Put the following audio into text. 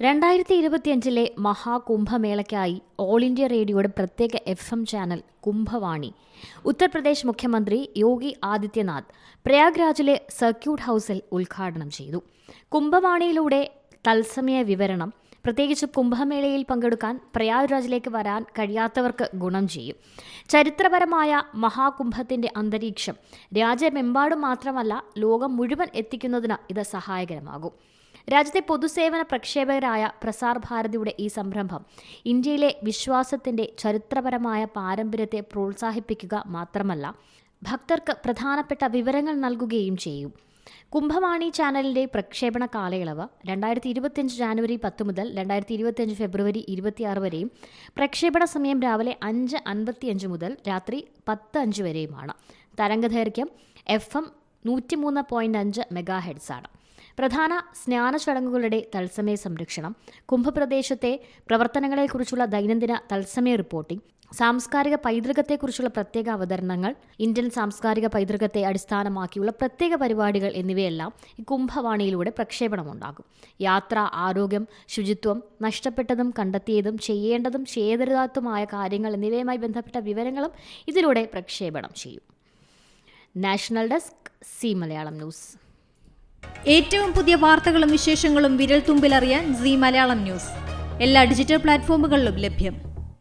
2025 മഹാകുംഭമേളയ്ക്കായി all India റേഡിയോയുടെ പ്രത്യേക FM channel കുംഭവാണി Uttar Pradesh മുഖ്യമന്ത്രി യോഗി ആദിത്യനാഥ് പ്രയാഗ്രാജിലെ സർക്യൂട്ട് ഹൌസിൽ ഉദ്ഘാടനം ചെയ്തു. കുംഭവാണിയിലൂടെ തത്സമയ വിവരണം, പ്രത്യേകിച്ച് കുംഭമേളയിൽ പങ്കെടുക്കാൻ പ്രയാഗ്രാജിലേക്ക് വരാൻ കഴിയാത്തവർക്ക് ഗുണം ചെയ്യും. ചരിത്രപരമായ മഹാകുംഭത്തിന്റെ അന്തരീക്ഷം രാജ്യമെമ്പാടും മാത്രമല്ല ലോകം മുഴുവൻ എത്തിക്കുന്നതിന് ഇത് സഹായകരമാകും. രാജ്യത്തെ പൊതുസേവന പ്രക്ഷേപകരായ പ്രസാർ ഭാരതിയുടെ ഈ സംരംഭം ഇന്ത്യയിലെ വിശ്വാസത്തിന്റെ ചരിത്രപരമായ പാരമ്പര്യത്തെ പ്രോത്സാഹിപ്പിക്കുക മാത്രമല്ല, ഭക്തർക്ക് പ്രധാനപ്പെട്ട വിവരങ്ങൾ നൽകുകയും ചെയ്യും. കുംഭവാണി ചാനലിന്റെ പ്രക്ഷേപണ കാലയളവ് 2025 ജാനുവരി 10 മുതൽ 2025 ഫെബ്രുവരി 26 വരെയും പ്രക്ഷേപണ സമയം രാവിലെ 5:55 മുതൽ രാത്രി 10:05 വരെയുമാണ്. തരംഗദൈർഘ്യം FM 103.5 MHz ആണ്. പ്രധാന സ്നാന ചടങ്ങുകളുടെ തത്സമയ സംരക്ഷണം, കുംഭപ്രദേശത്തെ പ്രവർത്തനങ്ങളെക്കുറിച്ചുള്ള ദൈനംദിന തത്സമയ റിപ്പോർട്ടിംഗ്, സാംസ്കാരിക പൈതൃകത്തെക്കുറിച്ചുള്ള പ്രത്യേക അവതരണങ്ങൾ, ഇന്ത്യൻ സാംസ്കാരിക പൈതൃകത്തെ അടിസ്ഥാനമാക്കിയുള്ള പ്രത്യേക പരിപാടികൾ എന്നിവയെല്ലാം ഈ കുംഭവാണിയിലൂടെ പ്രക്ഷേപണമുണ്ടാകും. യാത്ര, ആരോഗ്യം, ശുചിത്വം, നഷ്ടപ്പെട്ടതും കണ്ടെത്തിയതും ചെയ്യേണ്ടതും ചെയ്യരുതാത്തതുമായ കാര്യങ്ങൾ എന്നിവയുമായി ബന്ധപ്പെട്ട വിവരങ്ങളും ഇതിലൂടെ പ്രക്ഷേപണം ചെയ്യും. National desk, C Malayalam news. ഏറ്റവും പുതിയ വാർത്തകളും വിശേഷങ്ങളും വിരൽ തുമ്പിലറിയാൻ സി മലയാളം ന്യൂസ് എല്ലാ ഡിജിറ്റൽ പ്ലാറ്റ്ഫോമുകളിലും ലഭ്യം.